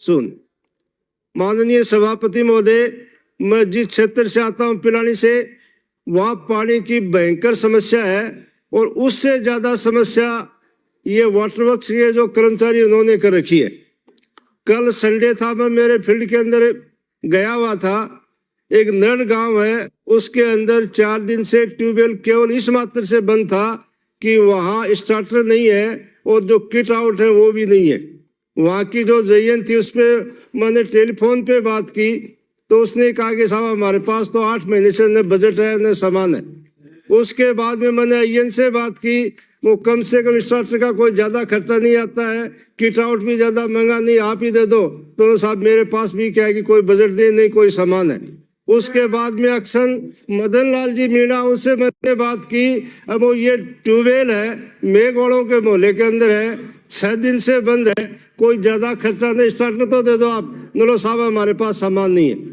सुन। माननीय सभापति महोदय, मैं जिस क्षेत्र से आता हूं पिलानी से, वहां पानी की भयंकर समस्या है और उससे ज्यादा समस्या ये वाटर वर्क्स के जो कर्मचारी उन्होंने कर रखी है। कल संडे था, मैं मेरे फील्ड के अंदर गया हुआ था। एक नड़ गांव है, उसके अंदर 4 दिन से ट्यूबवेल केवल इस मात्र से बंद था कि वहां स्टार्टर नहीं है और जो किट आउट है वो भी नहीं है। वहां की जो जयन थी उस पर मैंने टेलीफोन पे बात की तो उसने कहा कि साहब हमारे पास तो 8 महीने से न बजट है न सामान है। उसके बाद में मैंने आईएन से बात की, वो कम से कम स्टार्टर का कोई ज्यादा खर्चा नहीं आता है, किट आउट भी ज्यादा महंगा नहीं, आप ही दे दो। तो साहब मेरे पास भी क्या है कि कोई बजट नहीं कोई सामान है। उसके बाद में अक्सर मदन लाल जी मीणा, उनसे मैंने बात की। अब वो ये ट्यूबवेल है मेघवाड़ों के मोहल्ले के अंदर है, 6 दिन से बंद है, कोई ज्यादा खर्चा नहीं, स्टार्टर तो दे दो आप। बोलो साहब हमारे पास सामान नहीं है।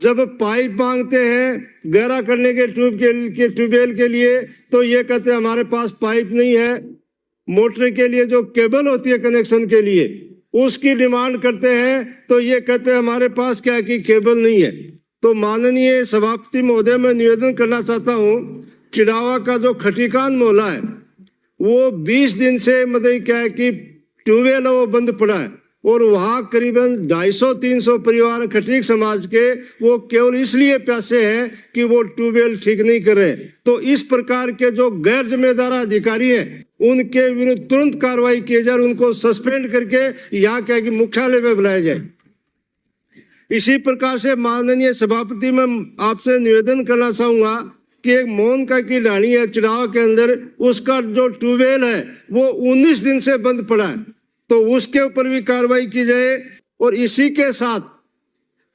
जब पाइप मांगते हैं गहरा करने के ट्यूबवेल के लिए तो ये कहते हैं हमारे पास पाइप नहीं है। मोटर के लिए जो केबल होती है कनेक्शन के लिए उसकी डिमांड करते हैं तो ये कहते हैं हमारे पास क्या कि केबल नहीं है। तो माननीय सभापति महोदय, मैं निवेदन करना चाहता हूँ, चिड़ावा का जो खटीकान मोहल्ला है वो 20 दिन से मतलब क्या है कि ट्यूबवेल वो बंद पड़ा है और वहाँ करीबन 250-300 परिवार खटीक समाज के वो केवल इसलिए प्यासे हैं कि वो ट्यूबवेल ठीक नहीं कर रहे। तो इस प्रकार के जो गैर जिम्मेदार अधिकारी हैं उनके विरुद्ध तुरंत कार्रवाई की जाए, उनको सस्पेंड करके यहाँ क्या कि मुख्यालय में बुलाया जाए। इसी प्रकार से माननीय सभापति, मैं आपसे निवेदन करना चाहूंगा कि एक मोहन का की ढाणी है चिड़ावा के अंदर, उसका जो ट्यूबवेल है वो 19 दिन से बंद पड़ा है, तो उसके ऊपर भी कार्रवाई की जाए। और इसी के साथ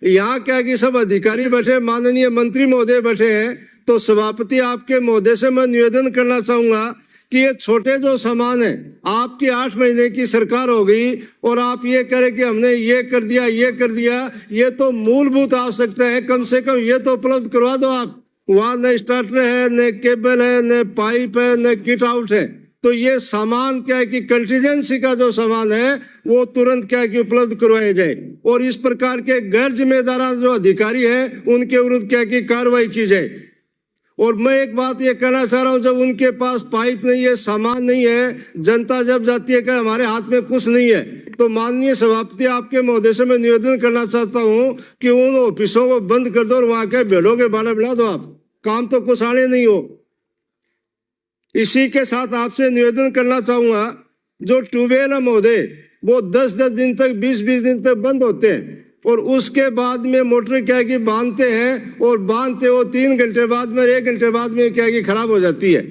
यहाँ क्या कि सब अधिकारी बैठे, माननीय मंत्री महोदय बैठे हैं, तो सभापति आपके महोदय से मैं निवेदन करना चाहूंगा कि ये छोटे जो सामान है, आपकी 8 महीने की सरकार हो गई और आप ये करें कि हमने ये कर दिया ये कर दिया, ये तो मूलभूत आवश्यकता है, कम से कम ये तो उपलब्ध करवा दो आप। वहाँ न स्टार्टर है, न केबल है, न पाइप है, न किट आउट है। तो ये सामान क्या है कि कंटीजेंसी का जो सामान है वो तुरंत क्या है कि उपलब्ध करवाया जाए और इस प्रकार के गैर जिम्मेदार जो अधिकारी हैं उनके विरुद्ध क्या की कार्रवाई की जाए। और मैं एक बात ये कहना चाह रहा हूँ, जब उनके पास पाइप नहीं है, सामान नहीं है, जनता जब जाती है कि हमारे हाथ में कुछ नहीं है, तो माननीय सभापति आपके महोदय से मैं निवेदन करना चाहता हूँ कि उन ऑफिसों को बंद कर दो और वहां के भेड़ों के बाड़ा बढ़ा दो, आप काम तो कुछ आने नहीं हो। इसी के साथ आपसे निवेदन करना चाहूंगा, जो ट्यूबवेल है महोदय वो 10-10 दिन तक 20-20 दिन तक बंद होते हैं और उसके बाद में मोटर क्या कि बांधते हैं और बांधते वो 3 घंटे बाद में 1 घंटे बाद में क्या कि खराब हो जाती है।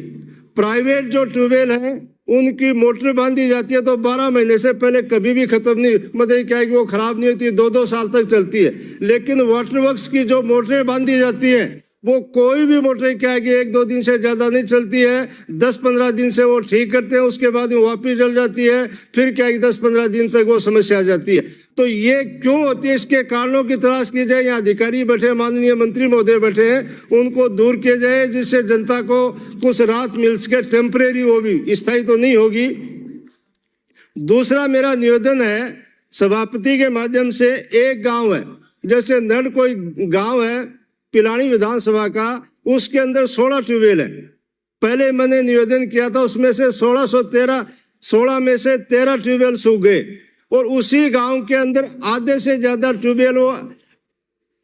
प्राइवेट जो ट्यूबवेल है उनकी मोटर बांधी जाती है तो 12 महीने से पहले कभी भी खत्म नहीं, मतलब क्या है कि वो खराब नहीं होती, 2-2 साल तक चलती है। लेकिन वाटर वर्क्स की जो मोटरें बांधी जाती हैं वो कोई भी मोटर क्या है कि 1-2 दिन से ज्यादा नहीं चलती है, 10-15 दिन से वो ठीक करते हैं, उसके बाद में वापिस जल जाती है, फिर क्या है कि 10-15 दिन तक वो समस्या आ जाती है। तो ये क्यों होती है, इसके कारणों की तलाश की जाए। यहाँ अधिकारी बैठे, माननीय मंत्री महोदय बैठे हैं, उनको दूर किया जाए जिससे जनता को कुछ राहत मिल सके, टेम्परेरी, वो भी स्थायी तो नहीं होगी। दूसरा मेरा निवेदन है सभापति के माध्यम से, एक गाँव है जैसे नड़ कोई गाँव है पिलानी विधानसभा का, उसके अंदर 16 ट्यूबवेल है। पहले मैंने निवेदन किया था, उसमें से 16 में से 13 ट्यूबवेल सूख गए और उसी गांव के अंदर आधे से ज्यादा ट्यूबवेल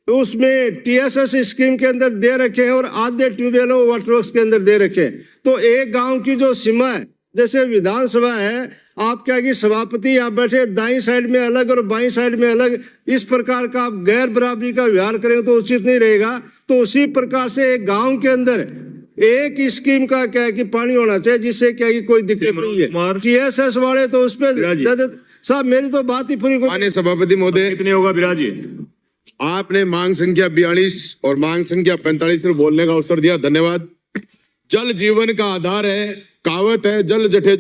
उसमें टीएसएस स्कीम के अंदर दे रखे हैं और आधे ट्यूबवेल वाटर वर्क्स के अंदर दे रखे हैं। तो एक गांव की जो सीमा है, जैसे विधानसभा है, आप क्या कि सभापति यहाँ बैठे, दाईं साइड में अलग और बाईं साइड में अलग, इस प्रकार का आप गैर बराबरी का व्यवहार करेंगे तो उचित नहीं रहेगा। तो उसी प्रकार से एक गांव के अंदर एक स्कीम का क्या है कि पानी होना चाहिए जिससे क्या कि कोई दिक्कत नहीं है। टीएसएस वाले तो उस पर साहब, मेरी तो बात ही पूरी। माननीय सभापति महोदय, कितने होगा विराज? आपने मांग संख्या 42 और मांग संख्या 45 पर बोलने का अवसर दिया, धन्यवाद। जल जीवन का आधार है, कहावत है, जल जठे